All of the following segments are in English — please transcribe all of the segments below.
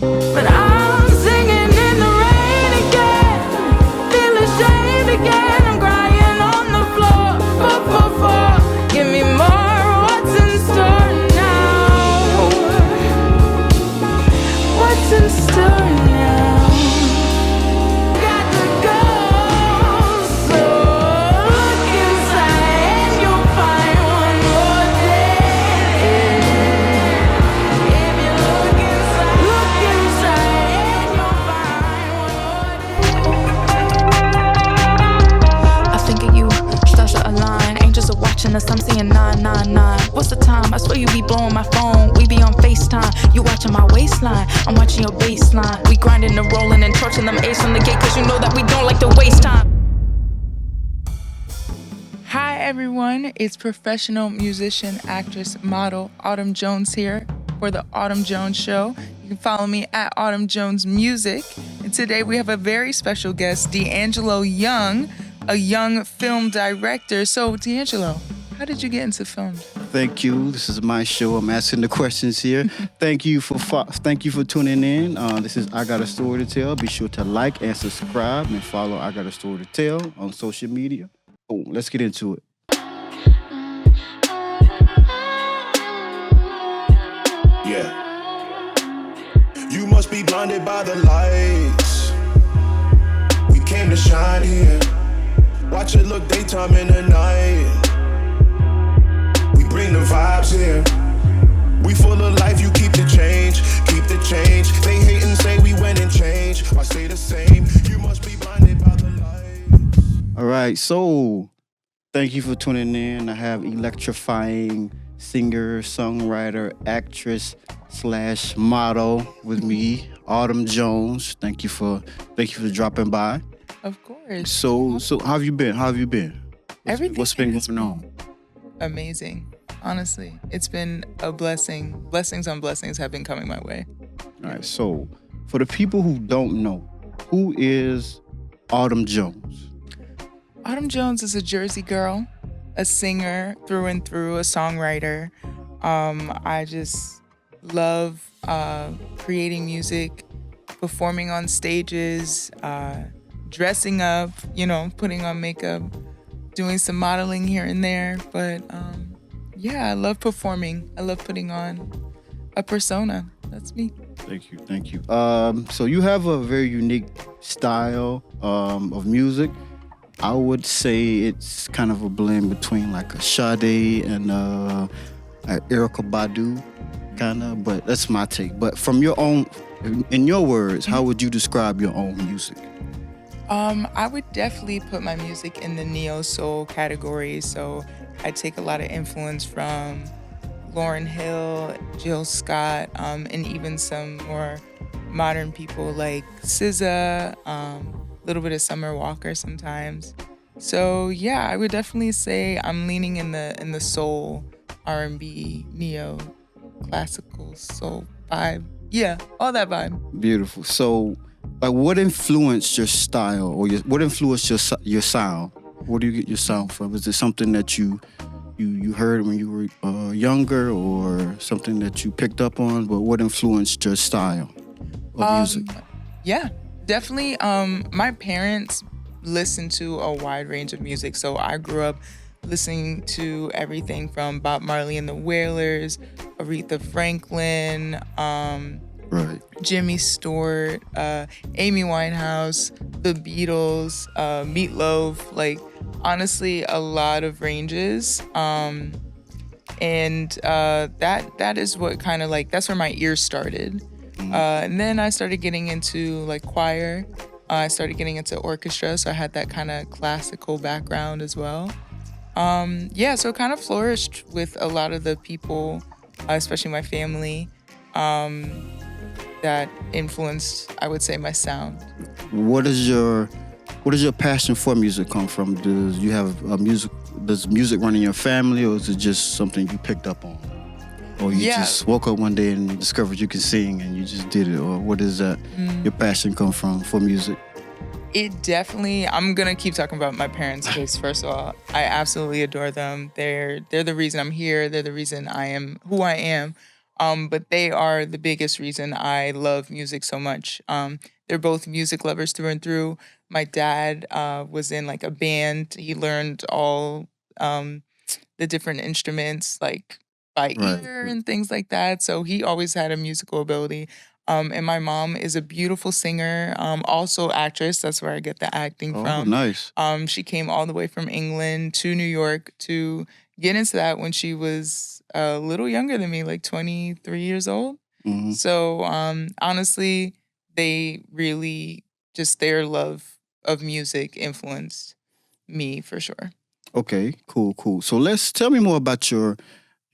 But I'm singing in the rain again, feel ashamed again. I'm crying on the floor, give me more. What's in store now? What's in store now? Got to go. So look inside and you'll find one more day. If you look inside and you'll find one more day. I think of you, stars are aligned. Angels are watching us, I'm seeing 999. What's the time? I swear you be blowing my phone. We be on FaceTime. You watching my waistline, I'm watching your baseline. We grinding and rolling and torching them A's from the gate, cause you know that we don't like to waste time. Hi everyone, it's professional musician, actress, model Autumn Jones here for the Autumn Jones Show. You can follow me at Autumn Jones Music. And today we have a very special guest, D'Angelo Young, a young film director. So D'Angelo, how did you get into film? Thank you. This is my show. I'm asking the questions here. Thank you for tuning in. This is I Got a Story to Tell. Be sure to like and subscribe and follow I Got a Story to Tell on social media. Oh, let's get into it. Yeah. You must be blinded by the lights. We came to shine here. Watch it look daytime in the night. We bring the vibes here. We full of life, you keep the change. Keep the change. They hate and say we went and changed. I say the same. You must be blinded by the lights. All right, so thank you for tuning in. I have electrifying singer, songwriter, actress / model with me, Autumn Jones. Thank you for dropping by. Of course. So how have you been? What's been going on? Amazing. Honestly, it's been a blessing. Blessings on blessings have been coming my way. All right, so for the people who don't know, who is Autumn Jones? Autumn Jones is a Jersey girl, a singer through and through, a songwriter. I just love creating music, performing on stages, dressing up, putting on makeup, doing some modeling here and there. But I love performing. I love putting on a persona. That's me. Thank you. So you have a very unique style of music. I would say it's kind of a blend between like a Sade and Erykah Badu, kind of. But that's my take. But from your own, in your words, how would you describe your own music? I would definitely put my music in the neo-soul category. So I take a lot of influence from Lauryn Hill, Jill Scott, and even some more modern people like SZA, a little bit of Summer Walker sometimes. So I would definitely say I'm leaning in the soul, R&B, neo, classical, soul vibe. Yeah, all that vibe. Beautiful. So, like, what influenced your style, or what influenced your sound? Where do you get your sound from? Is it something that you heard when you were younger, or something that you picked up on? But what influenced your style of music? Yeah, definitely. My parents listened to a wide range of music, so I grew up listening to everything from Bob Marley and the Wailers, Aretha Franklin, Right. Jimmy Stewart, Amy Winehouse, The Beatles, Meatloaf, like honestly a lot of ranges. And that is what kind of like, that's where my ears started. And then I started getting into like choir. I started getting into orchestra, so I had that kind of classical background as well. So it kind of flourished with a lot of the people, especially my family, that influenced, I would say, my sound. What does your passion for music come from? Does you have does music run in your family, or is it just something you picked up on? Or you just woke up one day and discovered you can sing and you just did it? Or what is that your passion come from for music? It definitely, I'm going to keep talking about my parents because first of all, I absolutely adore them. They're the reason I'm here. They're the reason I am who I am. But they are the biggest reason I love music so much. They're both music lovers through and through. My dad was in like a band. He learned all the different instruments like by Right. ear and things like that. So he always had a musical ability. And my mom is a beautiful singer, also actress. That's where I get the acting Oh, from. nice. She came all the way from England to New York to get into that when she was a little younger than me, like 23 years old. Hmm. So honestly, they really just their love of music influenced me for sure. Okay, cool, cool. So let's tell me more about your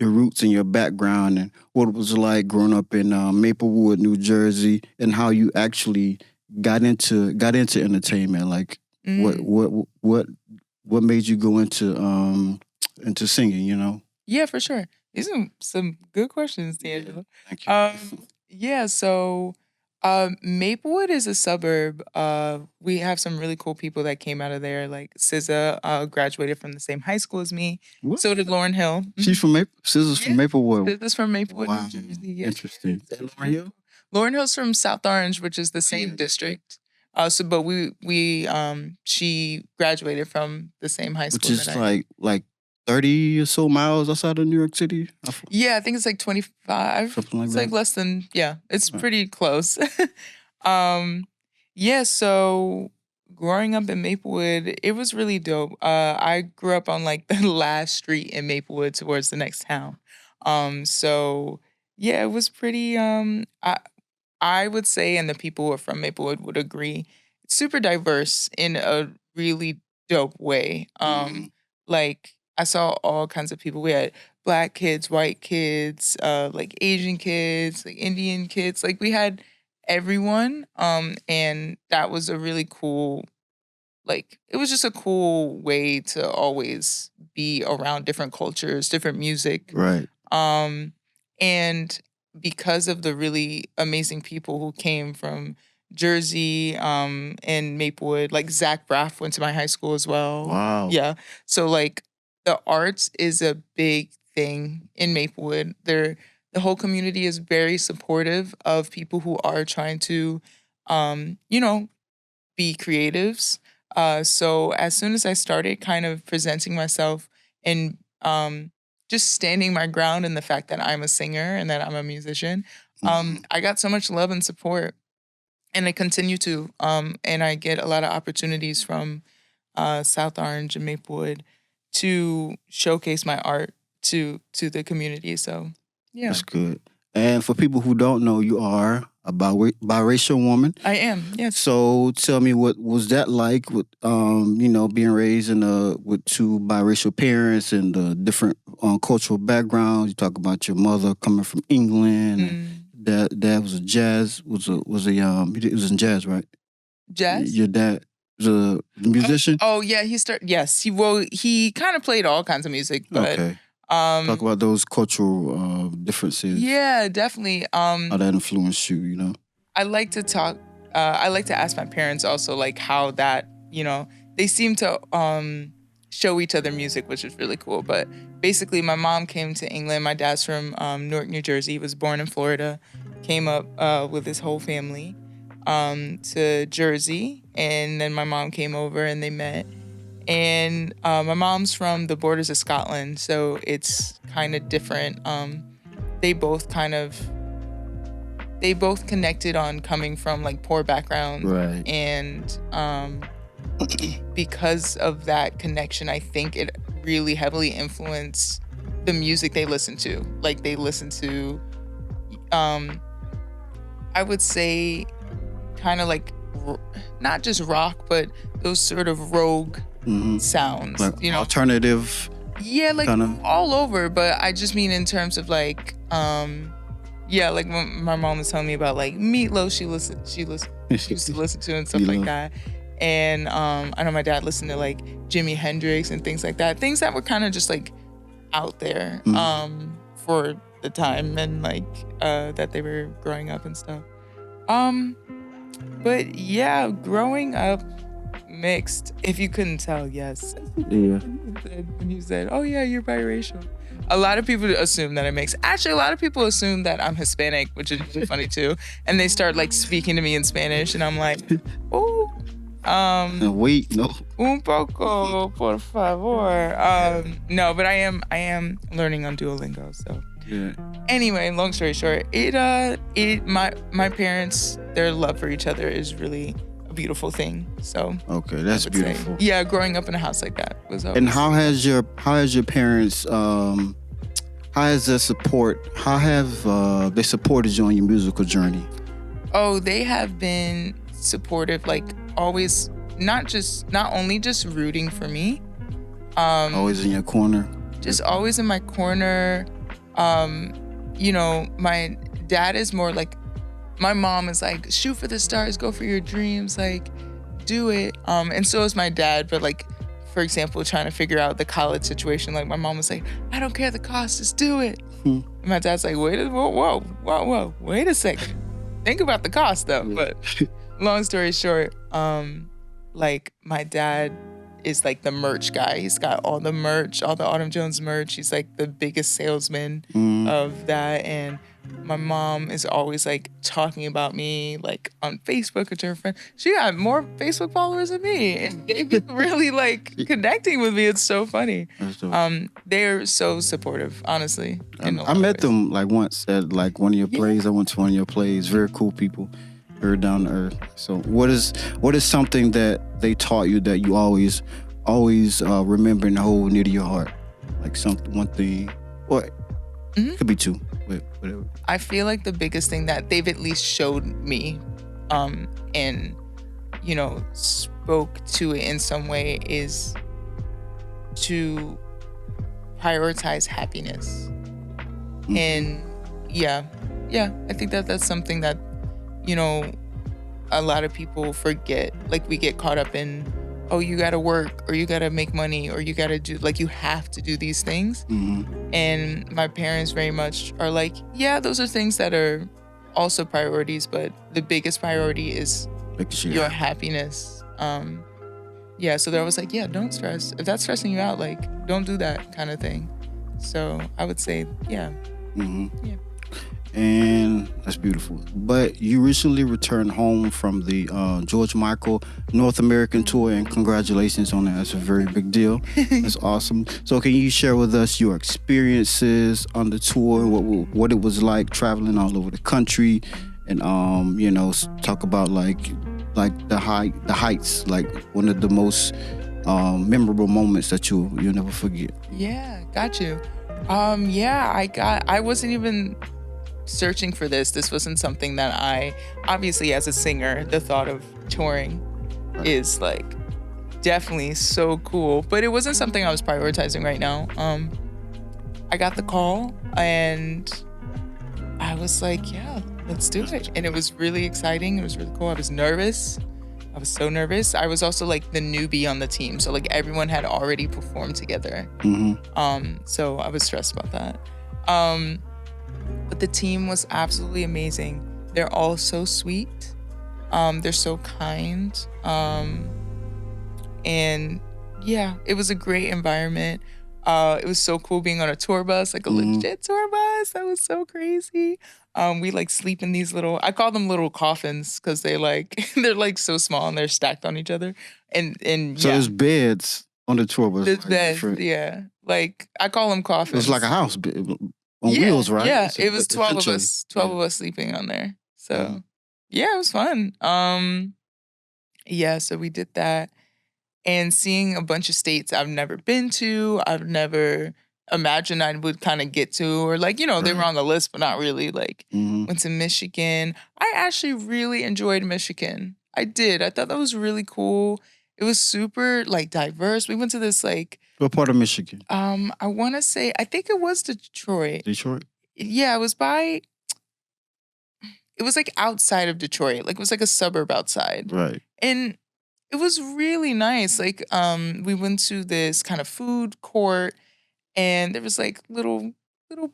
roots and your background and what it was like growing up in Maplewood, New Jersey, and how you actually got into entertainment. Like what Mm. what what what made you go into singing? You know. Yeah, for sure. These are some good questions, D'Angelo. Thank you. Yeah, so Maplewood is a suburb. We have some really cool people that came out of there. Like SZA graduated from the same high school as me. What? So did Lauren Hill. She's from Scissors from Yeah. Maplewood. SZA's from Maplewood, Wow, New Jersey. Yeah, interesting. And Lauren Hill? Lauren Hill's from South Orange, which is the same district. But we she graduated from the same high Which school is that I did. like 30 or so miles outside of New York City. Yeah, I think it's like 25. Something like It's that. like less than, yeah, it's Right. pretty close. um, yeah, so growing up in Maplewood, it was really dope. I grew up on like the last street in Maplewood towards the next town. So yeah, it was pretty I would say, and the people who are from Maplewood would agree, it's super diverse in a really dope way. Mhm. Like I saw all kinds of people. We had black kids, white kids, like Asian kids, like Indian kids. Like we had everyone. And that was a really cool, like it was just a cool way to always be around different cultures, different music. Right. Um, and because of the really amazing people who came from Jersey, and Maplewood, like Zach Braff went to my high school as well. Wow. Yeah. So like the arts is a big thing in Maplewood. The whole community is very supportive of people who are trying to, you know, be creatives. So as soon as I started kind of presenting myself and just standing my ground in the fact that I'm a singer and that I'm a musician, I got so much love and support, and I continue to. And I get a lot of opportunities from South Orange and Maplewood to showcase my art to the community. So yeah, That's good. And for people who don't know, you are a biracial woman. I am. Yes. So tell me, what was that like with being raised with two biracial parents and different cultural backgrounds? You talk about your mother coming from England. And dad was he was in jazz, right? Jazz. Your dad was a musician. Oh yeah, yes. He kind of played all kinds of music, but Okay. Talk about those cultural differences. yeah, definitely. How that influenced you, you know? I like to talk. I like to ask my parents also like how that they seem to show each other music, which is really cool. But basically, my mom came to England. My dad's from Newark, New Jersey. He was born in Florida. Came up with his whole family to Jersey, and then my mom came over and they met. And my mom's from the borders of Scotland, so it's kind of different. They both connected on coming from like poor backgrounds, Right. and because of that connection, I think it really heavily influenced the music they listen to. Like they listen to, I would say, kind of like not just rock, but those sort of rogue sounds, Like alternative. Yeah, like kinda. all over. But I just mean in terms of like, yeah, like when my mom was telling me about like Meatloaf, she used to listen to and stuff like Meatloaf. that. And I know my dad listened to like Jimi Hendrix and things like that. Things that were kind of just like out there for the time and like that they were growing up and stuff. But yeah, growing up mixed, if you couldn't tell, yes. Yeah. When you said, oh yeah, you're biracial. A lot of people assume that I'm mixed. Actually, a lot of people assume that I'm Hispanic, which is really funny too. And they start like speaking to me in Spanish, and I'm like, oh, Wait, no. un poco, por favor. No, but I am learning on Duolingo. So Yeah. anyway, long story short, my parents, their love for each other is really a beautiful thing. So Okay, that's I would say, beautiful. yeah, growing up in a house like that was always. And how has your parents how has their support how have they supported you on your musical journey? Oh, they have been supportive, like always, not only just rooting for me, Always in your corner. just always in my corner. My dad is more like, my mom is like, shoot for the stars, go for your dreams, like do it. And so is my dad, but like, for example, trying to figure out the college situation, like my mom was like, I don't care the cost, just do it. And my dad's like, whoa, wait a second. Think about the cost though. But long story short, like my dad is like the merch guy. He's got all the merch, all the Autumn Jones merch. He's like the biggest salesman of that. And my mom is always like talking about me like on Facebook with her friend. She got more Facebook followers than me. And they've been really like connecting with me. It's so funny. They're so supportive, honestly. I met them like once at like one of your plays. I went to one of your plays. Very cool people. Very down to earth. So what is something that they taught you that you always remember and hold near to your heart? Like one thing, or it could be two, but whatever. I feel like the biggest thing that they've at least showed me, and spoke to it in some way is to prioritize happiness. And I think that that's something that a lot of people forget. Like we get caught up in, oh, you gotta work or you gotta make money or you gotta do, like you have to do these things. And my parents very much are like, yeah, those are things that are also priorities, but the biggest priority is your happiness. So they're always like, yeah, don't stress. If that's stressing you out, like don't do that kind of thing. So I would say, yeah. And that's beautiful. But you recently returned home from the George Michael North American tour, and congratulations on that. That's a very big deal. That's awesome. So can you share with us your experiences on the tour, what it was like traveling all over the country, and talk about like the heights, like one of the most memorable moments that you'll never forget. Yeah, got you. I wasn't even searching for this. This wasn't something that obviously as a singer, the thought of touring is like definitely so cool, but it wasn't something I was prioritizing right now. I got the call and I was like, yeah, let's do it. And it was really exciting. It was really cool. I was nervous. I was so nervous. I was also like the newbie on the team. So like everyone had already performed together. So I was stressed about that. But the team was absolutely amazing. They're all so sweet. They're so kind. And yeah, it was a great environment. It was so cool being on a tour bus, like a legit tour bus. That was so crazy. We like sleep in these I call them little coffins because they're like so small and they're stacked on each other. And so there's beds on the tour bus. There's beds, yeah. Like I call them coffins. It's like a house bed on wheels, right? Yeah, it was 12 of us. 12 of us sleeping on there. So yeah, it was fun. So we did that. And seeing a bunch of states I've never been to, I've never imagined I would kind of get to, or like, they were on the list, but not really. Like, went to Michigan. I actually really enjoyed Michigan. I did. I thought that was really cool. It was super like diverse. We went to this like. What part of Michigan? I want to say, I think it was Detroit. Detroit? Yeah, it was like outside of Detroit. Like it was like a suburb outside. Right. And it was really nice. Like, we went to this kind of food court, and there was like little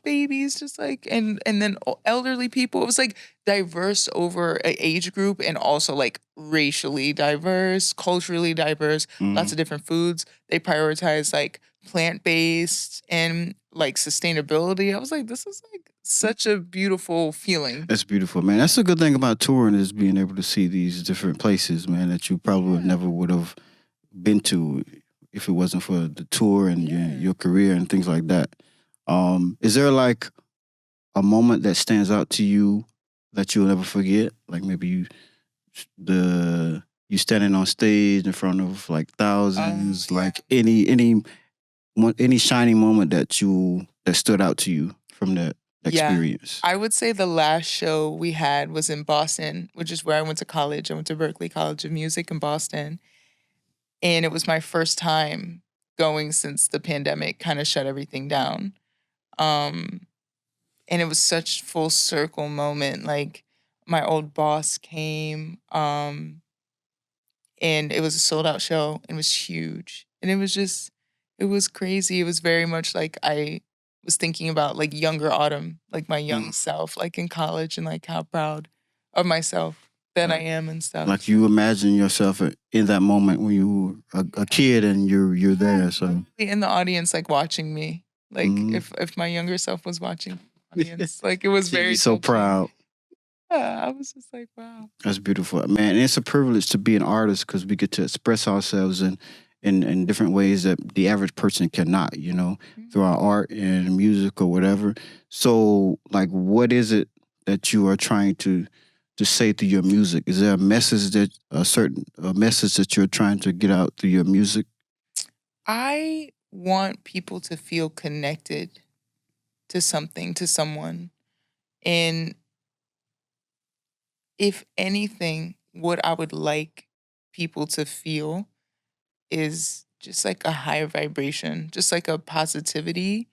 babies, just like, and then elderly people. It was like diverse over an age group, and also like racially diverse, culturally diverse. Lots of different foods. They prioritize like plant-based, and like sustainability. I was like, this is like such a beautiful feeling. That's beautiful, man. That's a good thing about touring is being able to see these different places, man, that you probably never would have been to if it wasn't for the tour and your career and things like that. Is there like a moment that stands out to you that you'll never forget? Like maybe you standing on stage in front of like thousands, like any shining moment that stood out to you from that experience. I would say the last show we had was in Boston, which is where I went to college. I went to Berklee College of Music in Boston. And it was my first time going since the pandemic kind of shut everything down. And it was such full circle moment. Like my old boss came, and it was a sold out show and it was huge. And it was crazy. It was very much like I was thinking about like younger Autumn, like my young self, like in college, and like how proud of myself that I am and stuff. Like you imagine yourself in that moment when you were a kid and you're there. So in the audience, like watching me, like if my younger self was watching the audience, like it was very so touching. proud. Yeah, I was just like, wow. That's beautiful, man. And it's a privilege to be an artist because we get to express ourselves in different ways that the average person cannot, through our art and music or whatever. So, like, what is it that you are trying to say through your music? Is there a message that you're trying to get out through your music? I want people to feel connected to something, to someone. And if anything, what I would like people to feel is just like a higher vibration, just like a positivity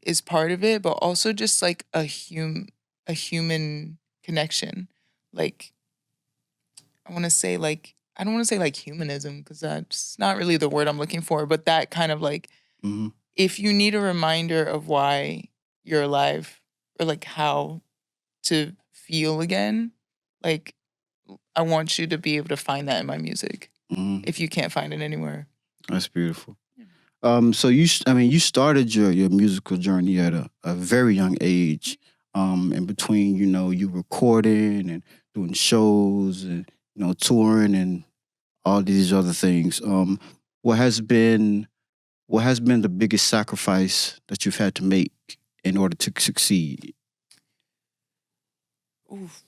is part of it, but also just like a human connection. Like, I don't want to say like humanism because that's not really the word I'm looking for, but that kind of like, if you need a reminder of why you're alive or like how to feel again, like I want you to be able to find that in my music if you can't find it anywhere. That's beautiful. So you started your musical journey at a very young age. In between, you recording and doing shows and touring and all these other things. What has been the biggest sacrifice that you've had to make in order to succeed? Oof.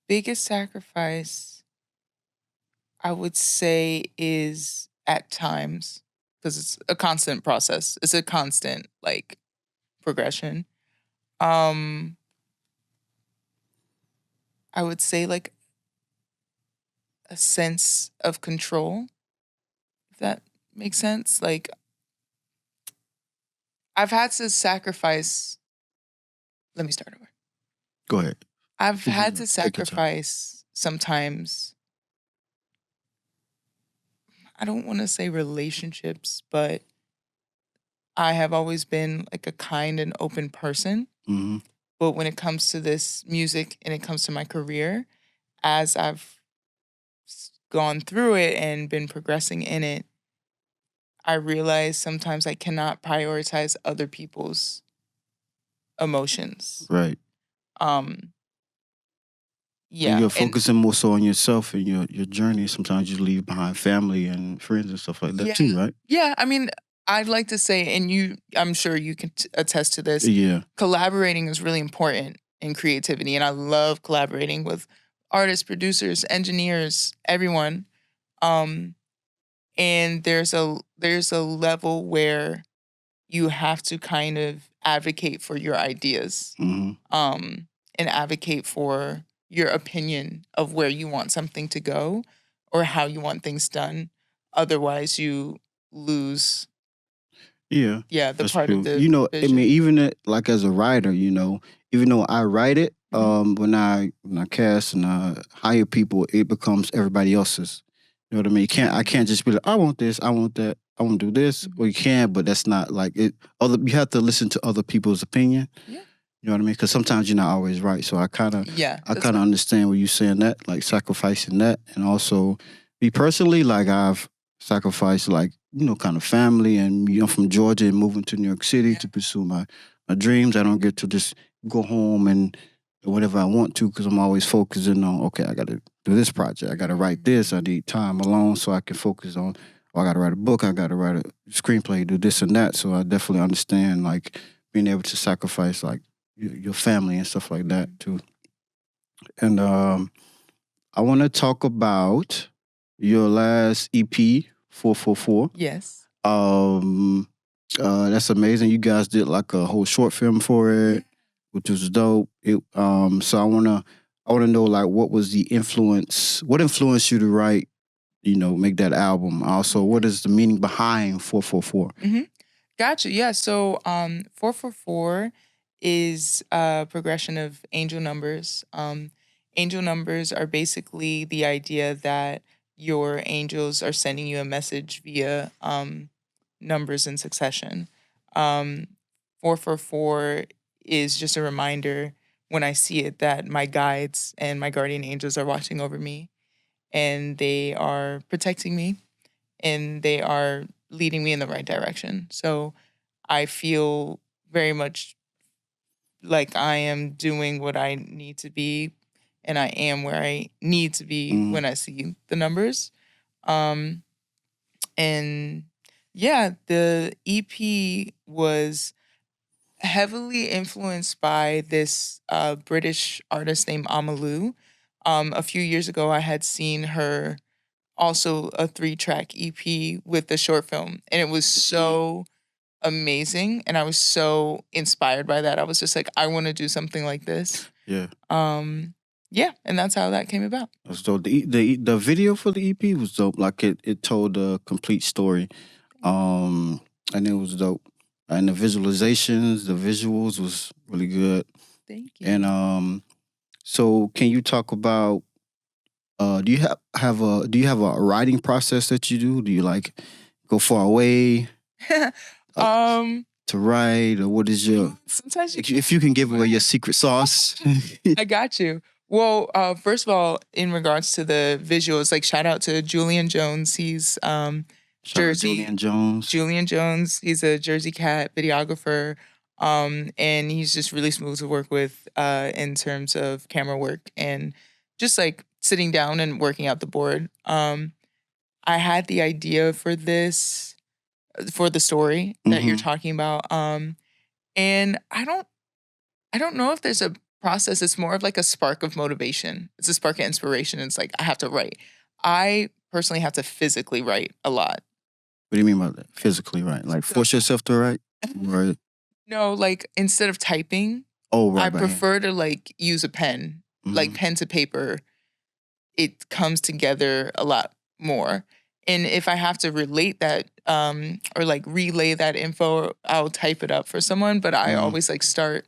Biggest sacrifice, I would say, is at times, because it's a constant process. It's a constant like progression. I would say like a sense of control, if that makes sense. Like I've had to sacrifice. Let me start over. Go ahead. I've had to sacrifice sometimes. I don't want to say relationships, but I have always been like a kind and open person. But when it comes to this music and it comes to my career, as I've gone through it and been progressing in it, I realize sometimes I cannot prioritize other people's emotions. Right. Yeah. And you're focusing more so on yourself and your journey. Sometimes you leave behind family and friends and stuff like that too, right? Yeah. I mean, I'd like to say, and I'm sure you can attest to this. Yeah. Collaborating is really important in creativity. And I love collaborating with artists, producers, engineers, everyone. And there's a level where you have to kind of advocate for your ideas. And advocate for your opinion of where you want something to go or how you want things done. Otherwise, you lose. Yeah. Yeah, the part true. of the I vision. mean, even like as a writer, even though I write it, when I cast and I hire people, it becomes everybody else's. You know what I mean? I can't just be like, I want this, I want that, I want to do this. Well, you can, but that's not like it. You have to listen to other people's opinion. Yeah. You know what I mean? Because sometimes you're not always right. So I kind of understand what you're saying, that like sacrificing that, and also me personally, like I've sacrifice like kind of family, and I'm from Georgia and moving to New York City to pursue my dreams. I don't get to just go home and whatever I want to because I'm always focusing on okay, I got to do this project, I got to write this, I need time alone so I can focus on. Oh, I got to write a book, I got to write a screenplay, do this and that. So I definitely understand like being able to sacrifice like your family and stuff like that too. And I want to talk about your last EP, 444. Yes. That's amazing. You guys did like a whole short film for it, which was dope. So I wanna know like what was the influence? What influenced you to write? Make that album. Also, what is the meaning behind 444? Gotcha. Yeah. So 444 is a progression of angel numbers. Angel numbers are basically the idea that your angels are sending you a message via numbers in succession. Um, 444 is just a reminder when I see it that my guides and my guardian angels are watching over me and they are protecting me and they are leading me in the right direction. So I feel very much like I am doing what I need to be and I am where I need to be when I see the numbers. Um, and yeah, the EP was heavily influenced by this British artist named Amalu. A few years ago, I had seen her also a 3-track EP with the short film, and it was so amazing, and I was so inspired by that. I was just like, I want to do something like this. Yeah. Yeah, and that's how that came about. So the video for the EP was dope. Like it told a complete story, and it was dope. And the visualizations, the visuals was really good. Thank you. And so can you talk about do you have a writing process that you do? Do you like go far away to write, or what is your sometimes if you can give away your secret sauce? I got you. Well, first of all, in regards to the visuals, like shout out to Julian Jones. He's Jersey. Julian Jones. He's a Jersey cat videographer. And he's just really smooth to work with in terms of camera work and just like sitting down and working out the board. I had the idea for this, for the story that you're talking about. And I don't know if there's a process. It's more of like a spark of motivation. It's a spark of inspiration. It's like I have to write. I personally have to physically write a lot. What do you mean by that? Physically write? Like force yourself to write? Right. No, like instead of typing, I prefer to like use a pen, like pen to paper. It comes together a lot more. And if I have to relate that or like relay that info, I'll type it up for someone. But I always like start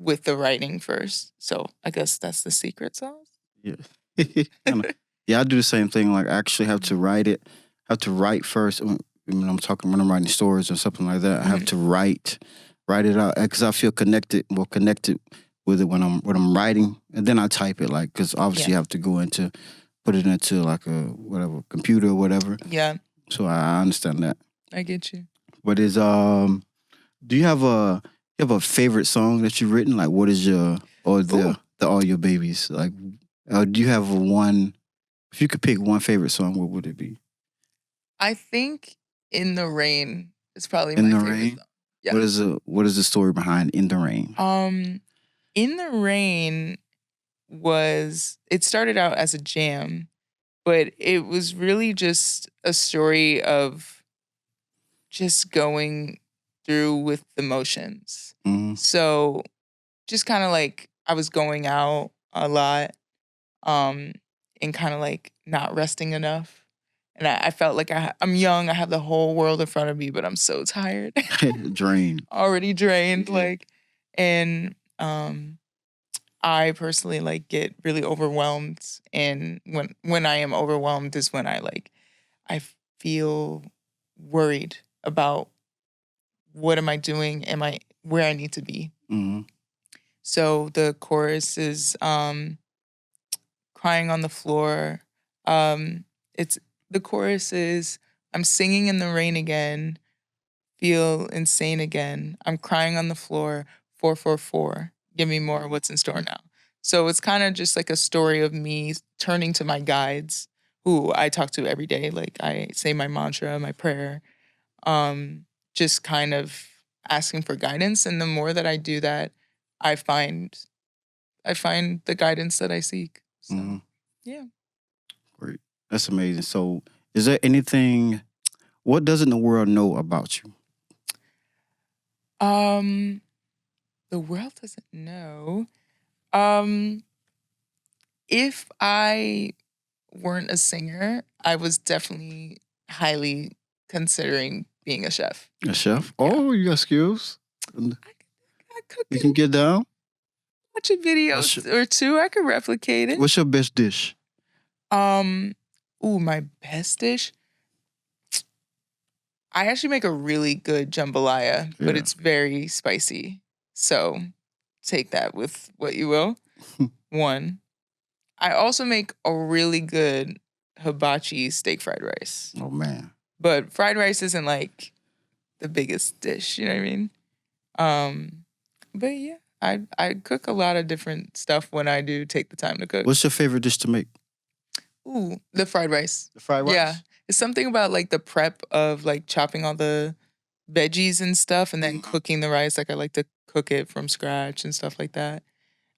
with the writing first. So I guess that's the secret sauce. Yeah. Yeah, I do the same thing. Like I actually have to write it. I have to write first. When I'm writing stories or something like that, I have to write it out because I feel more connected with it when I'm writing, and then I type it like because obviously you have to put it into like a whatever computer or whatever. Yeah. So I understand that. I get you. But do you have a favorite song that you've written? Like what is the All Your Babies? Like do you have one? If you could pick one favorite song, what would it be? I think In the Rain is probably my favorite song. Yeah. What is the story behind In the Rain? In the Rain it started out as a jam, but it was really just a story of just going through with the motions. So just kind of like I was going out a lot and kind of like not resting enough. And I felt like I'm young. I have the whole world in front of me, but I'm so tired. Drained. Already drained. And I personally like get really overwhelmed. And when I am overwhelmed is when I feel worried about what am I doing? Am I where I need to be? So the chorus is crying on the floor. The chorus is, I'm singing in the rain again, feel insane again. I'm crying on the floor, 444. Give me more, what's in store now? So it's kind of just like a story of me turning to my guides who I talk to every day. Like I say my mantra, my prayer, just kind of asking for guidance. And the more that I do that, I find the guidance that I seek. So Mhm. yeah. Great. That's amazing. So, is there anything? What doesn't the world know about you? Um, the world doesn't know. Um, if I weren't a singer, I was definitely highly considering being a chef. A chef? Yeah. Oh, you got skills. I cook You can get down. watch a video or two. I could replicate it. What's your best dish? My best dish. I actually make a really good jambalaya, but Yeah. it's very spicy. So take that with what you will. One. I also make a really good hibachi steak fried rice. Oh man. But fried rice isn't like the biggest dish, you know what I mean? But yeah, I cook a lot of different stuff when I do take the time to cook. What's your favorite dish to make? Ooh, the fried rice. The fried rice. Yeah. It's something about like the prep of like chopping all the veggies and stuff and then cooking the rice. Like I like to cook it from scratch and stuff like that.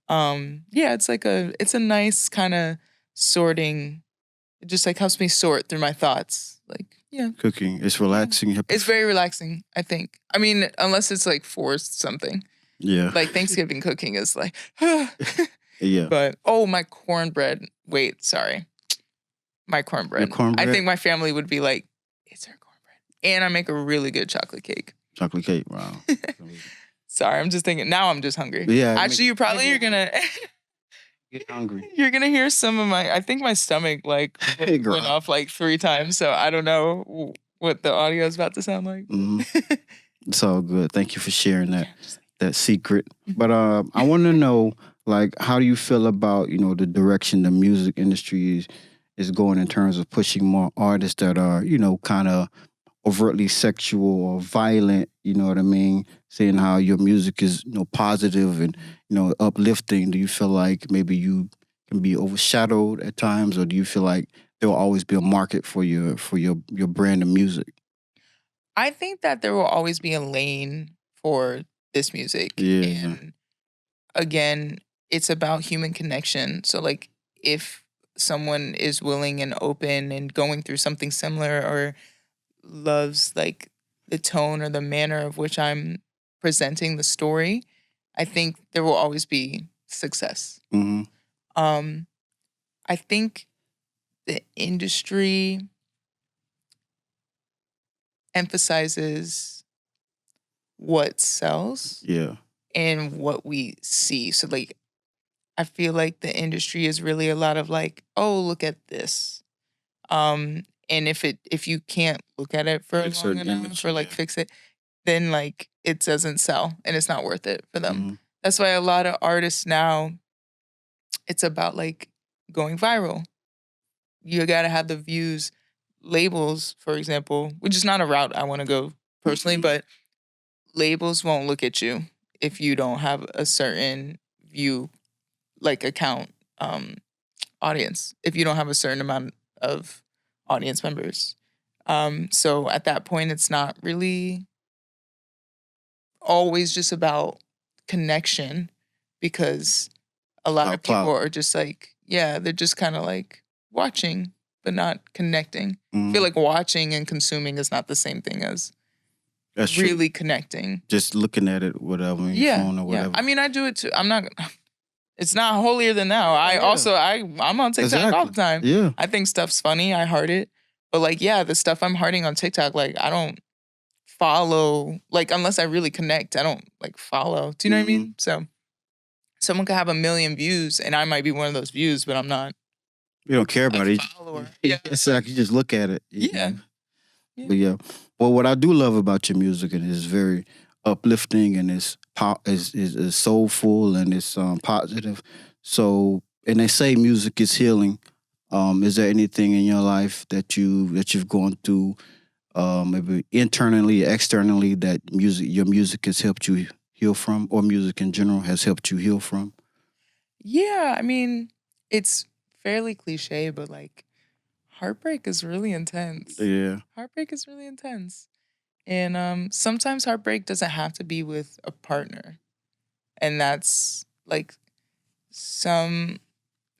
Yeah, it's a nice kind of sorting. It just like helps me sort through my thoughts. Like, yeah. Cooking. It's relaxing. It's very relaxing, I think. I mean, unless it's like forced something. Yeah. Like Thanksgiving cooking is like, yeah. But my cornbread. Wait, sorry. My cornbread. Your cornbread? I think my family would be like, it's her cornbread. And I make a really good chocolate cake. Chocolate cake. Wow. Sorry, I'm just thinking. Now I'm just hungry. Yeah. Actually, you're gonna get hungry. You're gonna hear some of my. I think my stomach like Hey, girl. went off like 3 times. So I don't know what the audio is about to sound like. It's all good. Thank you for sharing that secret. But I want to know, like, how do you feel about the direction the music industry is going in terms of pushing more artists that are kind of overtly sexual or violent, you know what I mean? Saying how your music is, positive and, uplifting. Do you feel like maybe you can be overshadowed at times, or do you feel like there will always be a market for your brand of music? I think that there will always be a lane for this music. Yeah. And again, it's about human connection. So like if someone is willing and open and going through something similar or loves like the tone or the manner of which I'm presenting the story, I think there will always be success. Mm-hmm. I think the industry emphasizes what sells Yeah. and what we see. So like I feel like the industry is really a lot of like, oh, look at this. And if you can't look at it for long enough or like fix it, then like it doesn't sell and it's not worth it for them. Mm-hmm. That's why a lot of artists now, it's about like going viral. You gotta have the views. Labels, for example, which is not a route I want to go personally, but labels won't look at you if you don't have a certain view, like account audience, if you don't have a certain amount of audience members. So at that point, it's not really always just about connection because a lot of people are just like, yeah, they're just kind of like watching, but not connecting. I feel like watching and consuming is not the same thing as That's really true. connecting. Just looking at it, whatever, on your phone or whatever. Yeah. I mean, I do it too. I'm not. It's not holier than thou. I'm on TikTok all the time. Yeah. I think stuff's funny. I heart it, but like, yeah, the stuff I'm hearting on TikTok, like I don't follow. Like unless I really connect, I don't like follow. Do you know what I mean? So someone could have 1 million views, and I might be one of those views, but I'm not. You don't care about it. Yeah. It's like you just look at it. Yeah. But yeah. Well, what I do love about your music, and it's very uplifting, and it's is soulful, and it's positive. So, and they say music is healing. Is there anything in your life that you've gone through, maybe internally, externally, that your music has helped you heal from, or music in general has helped you heal from? Yeah, I mean, it's fairly cliche, but like heartbreak is really intense. Yeah. Heartbreak is really intense. And sometimes heartbreak doesn't have to be with a partner. And that's like some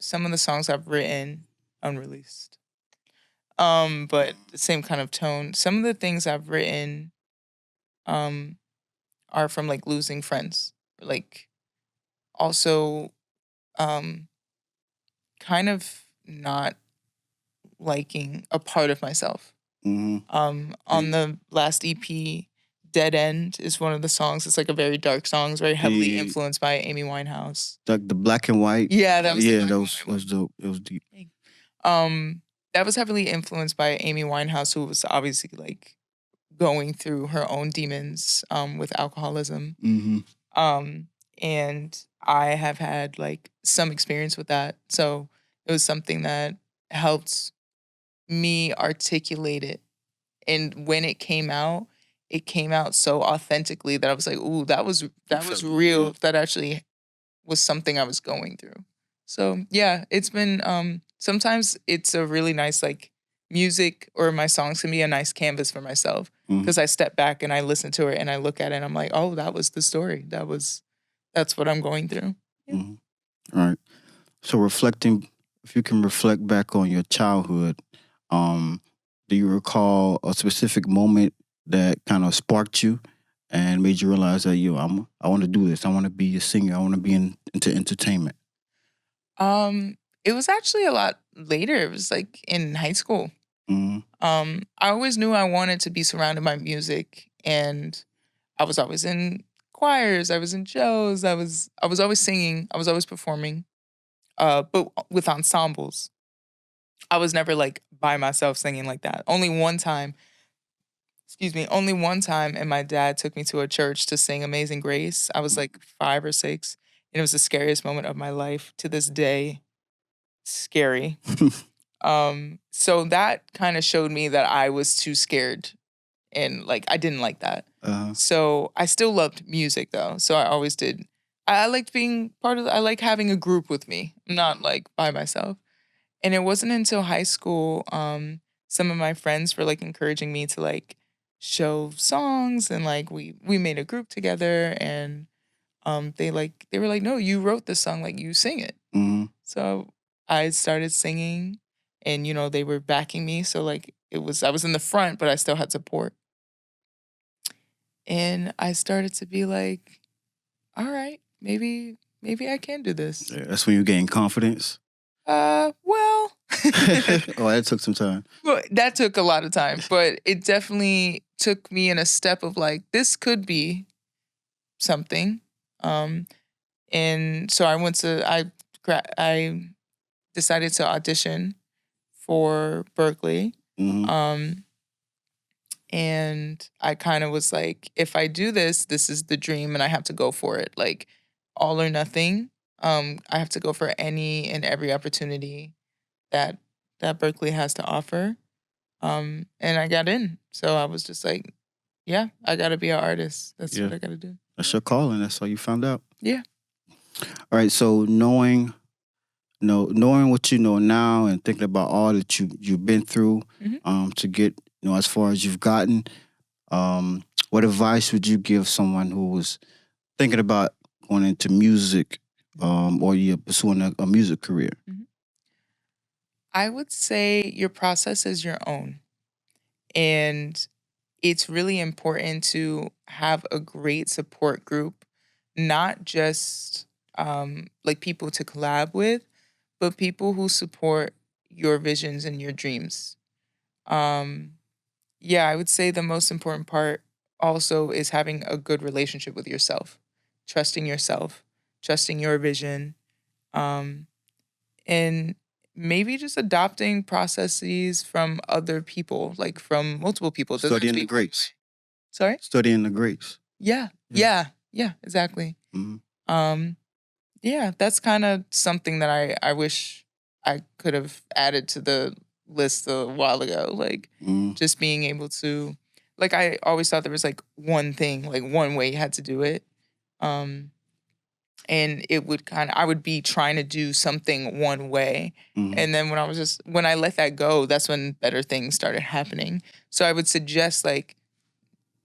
some of the songs I've written unreleased. But the same kind of tone. Some of the things I've written um are from like losing friends. Like also um kind of not liking a part of myself. Mm-hmm. On the last EP, Dead End is one of the songs. It's like a very dark song. It's very heavily The influenced by Amy Winehouse. like the black and white. Yeah, that was the Yeah, black that and was white that was one. dope. It was deep. Um, that was heavily influenced by Amy Winehouse, who was obviously like going through her own demons with alcoholism. Mm-hmm. Um, and I have had like some experience with that. So it was something that helped me articulate it. And when it came out so authentically that I was like, "Ooh, that was real. That actually was something I was going through." So yeah, it's been sometimes it's a really nice like music or my songs can be a nice canvas for myself Mm-hmm. because I step back and I listen to it and I look at it and I'm like, "Oh, that was the story. That's what I'm going through." Yeah. Mm-hmm. All right. So reflecting, if you can reflect back on your childhood, um, do you recall a specific moment that kind of sparked you and made you realize that I want to do this. I want to be a singer. I want to be into entertainment. It was actually a lot later. It was like in high school. Mm-hmm. I always knew I wanted to be surrounded by music, and I was always in choirs. I was in shows. I was always singing. I was always performing. But with ensembles. I was never like by myself singing like that. Only one time. Excuse me. Only one time, and my dad took me to a church to sing "Amazing Grace." I was like 5 or 6, and it was the scariest moment of my life to this day. Scary. So that kind of showed me that I was too scared and like I didn't like that. Uh, So I still loved music though. So I always did. I liked being part of I like having a group with me, not like by myself. And it wasn't until high school, some of my friends were like encouraging me to like show songs and like we made a group together and they were like, "No, you wrote this song, like you sing it." mm-hmm. So I started singing and they were backing me. So like I was in the front, but I still had support. And I started to be like, all right, maybe I can do this. Yeah, that's when you gain confidence. Well, Oh, that took some time. well, that took a lot of time, but it definitely took me in a step of like, this could be something. Um, and so I decided to audition for Berkeley. Mm-hmm. And I kind of was like, if I do this, this is the dream and I have to go for it. Like all or nothing. I have to go for any and every opportunity that Berkeley has to offer. And I got in. So I was just like, yeah, I gotta be an artist. That's what I gotta do. That's your calling. That's how you found out. Yeah. All right. So knowing what you know now and thinking about all that you've been through, Mhm. to get as far as you've gotten, what advice would you give someone who was thinking about going into music, or you're pursuing a music career? I would say your process is your own. And it's really important to have a great support group, not just like people to collab with, but people who support your visions and your dreams. Um, yeah, I would say the most important part also is having a good relationship with yourself, trusting your vision, um, and maybe just adopting processes from other people, like from multiple people. It doesn't have to Studying the be one way. greats. Sorry? Studying the greats. Yeah. Yeah. Yeah, exactly. Mm-hmm. Yeah, that's kind of something that I wish I could have added to the list a while ago. Like just being able to, like I always thought there was like one thing, like one way you had to do it. Um, and it would I would be trying to do something one way. And then when I let that go, that's when better things started happening. So I would suggest like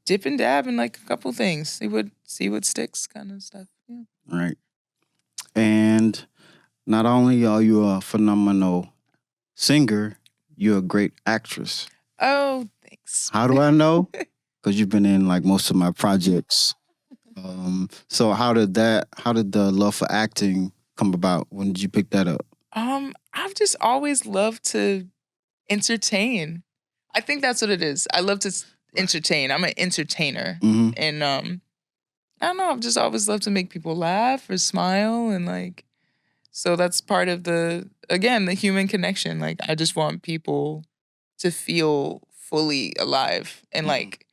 dip and dab in like a couple things. See what sticks kind of stuff. Yeah. Right. And not only are you a phenomenal singer, you're a great actress. Oh, thanks. How do I know? Because you've been in like most of my projects. So how did the love for acting come about? When did you pick that up? I've just always loved to entertain. I think that's what it is. I love to entertain. I'm an entertainer. And I don't know, I've just always loved to make people laugh or smile, and like, so that's part of the human connection. Like I just want people to feel fully alive. And like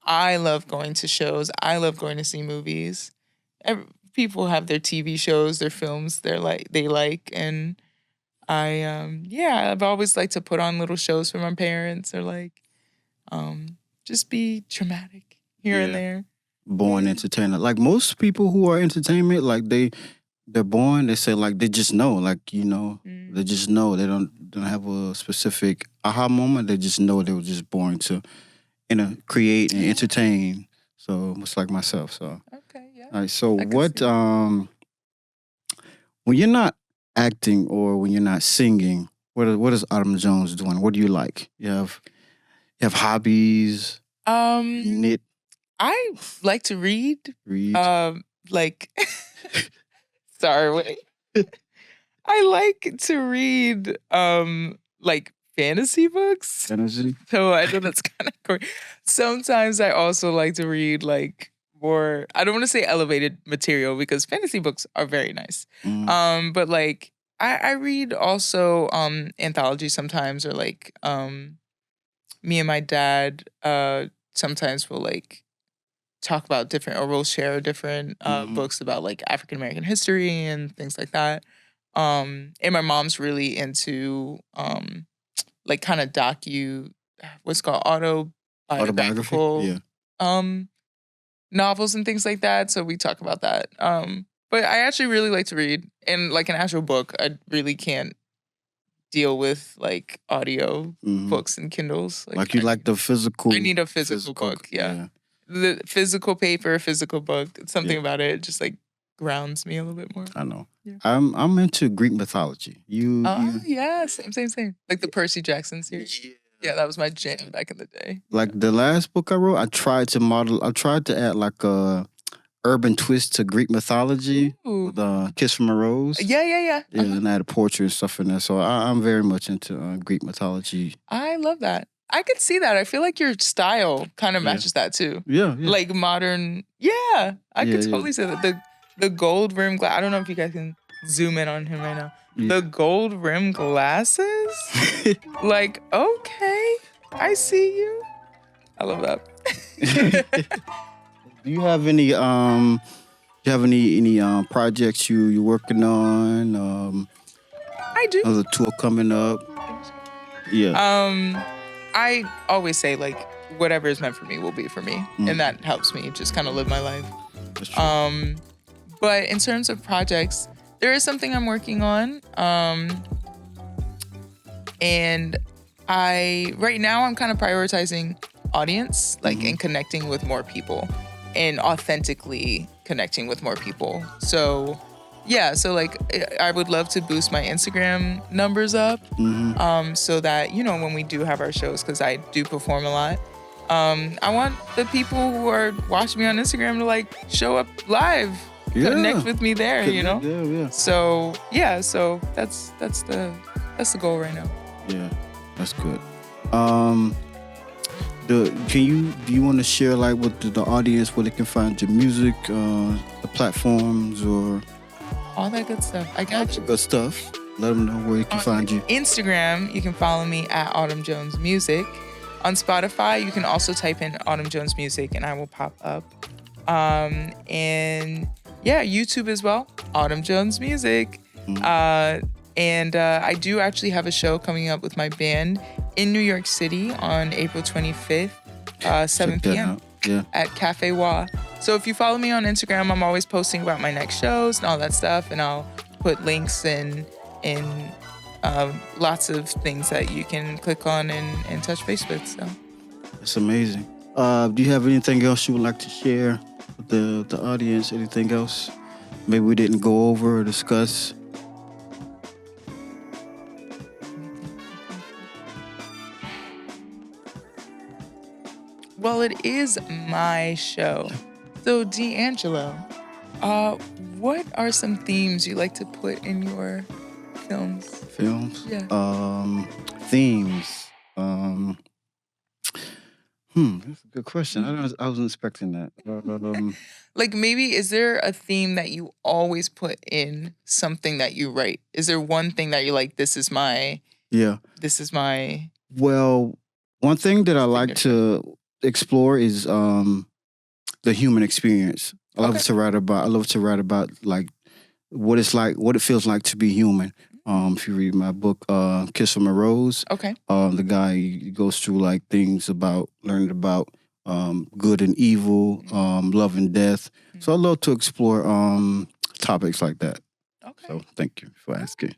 I love going to shows. I love going to see movies. People have their TV shows, their films they like, and I've always liked to put on little shows for my parents, or like just be dramatic here and there. Born entertainer. Like most people who are entertainment, like they're born, they say like they just know, like, you know, they just know. They don't have a specific aha moment. They just know they were just born to create and entertain. So it's like myself. So okay, yeah. All right. So what when you're not acting or when you're not singing, what is Autumn Jones doing? What do you like? You have hobbies? Knit? I like to read. Like sorry, wait. I like to read like fantasy books. Fantasy? So I know that's kind of cool. Sometimes I also like to read like more, I don't want to say elevated material because fantasy books are very nice. But like I read also anthology sometimes, or like me and my dad sometimes will like talk about different, or we'll share different books about like African American history and things like that. And my mom's really into like kind of what's called autobiographical novels and things like that. So we talk about that. But I actually really like to read, and like an actual book, I really can't deal with like audio books and Kindles. Like you like the physical. I need a physical book. Yeah. The physical paper, physical book. Something about it just like grounds me a little bit more. I know. Yeah. I'm into Greek mythology. Yeah, same. Like the Percy Jackson series. Yeah, that was my jam back in the day. Like the last book I wrote, I tried to add like a urban twist to Greek mythology. Ooh. With Kiss from a Rose. Yeah. Yeah, and I had a portrait and stuff in there. So I'm very much into Greek mythology. I love that. I could see that. I feel like your style kind of matches that too. Yeah. Like modern. Yeah, I could totally say that. The gold rim glass. I don't know if you guys can zoom in on him right now. The gold rim glasses? Like, okay, I see you. I love that. Do you have any projects you working on? I do. Another tour coming up. Yeah. I always say like whatever is meant for me will be for me, and that helps me just kind of live my life. That's true. But in terms of projects, there is something I'm working on. And right now I'm kind of prioritizing audience, like and connecting with more people and authentically connecting with more people. So yeah, so like I would love to boost my Instagram numbers up, so that, you know, when we do have our shows, because I do perform a lot, I want the people who are watching me on Instagram to like show up live. Connect with me there, you know? Yeah. So that's the goal right now. Yeah, that's good. Do you want to share like with the audience where they can find your music, the platforms, or all that good stuff? I got you. Good stuff. Let them know where you can find you. Instagram, you can follow me at Autumn Jones Music. On Spotify, you can also type in Autumn Jones Music and I will pop up. And yeah, YouTube as well, Autumn Jones Music. And I do actually have a show coming up with my band in New York City on April 25th, 7 Check that p.m. out. Yeah. at Cafe Wa. So if you follow me on Instagram, I'm always posting about my next shows and all that stuff, and I'll put links in lots of things that you can click on and touch base with. So It's amazing. Do you have anything else you would like to share with the audience? Anything else maybe we didn't go over or discuss? well, it is my show. So D'Angelo, what are some themes you like to put in your films? Films? Yeah. Themes. That's a good question. I wasn't expecting that. Like maybe is there a theme that you always put in something that you write? Is there one thing that you're like, this is my Yeah. Well, one thing that I like to explore is the human experience. I love to write about like what it feels like to be human. If you read my book, Kiss from a Rose, okay. the guy goes through like things about learning about good and evil, love and death. So I love to explore topics like that. Okay. So thank you for asking.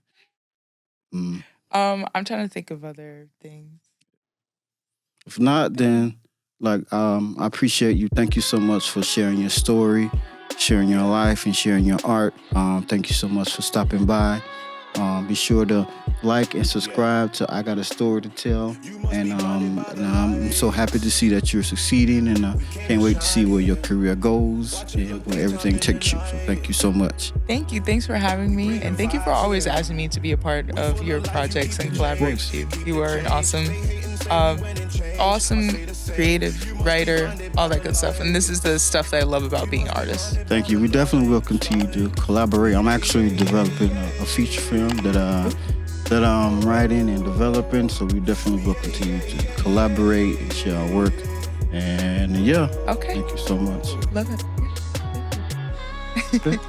I'm trying to think of other things. If not, then I appreciate you. Thank you so much for sharing your story, sharing your life, and sharing your art. Thank you so much for stopping by. Be sure to like and subscribe to I Got a Story to Tell. And I'm so happy to see that you're succeeding, and can't wait to see where your career goes and where everything takes you. So thank you so much. Thank you. Thanks for having me. And thank you for always asking me to be a part of your projects and collaborate with you. You are an awesome creative writer, all that good stuff. And this is the stuff that I love about being an artist. Thank you. We definitely will continue to collaborate. I'm actually developing a feature film that I'm writing and developing. So we definitely will continue to collaborate and share our work. And yeah. Okay. Thank you so much. Love it.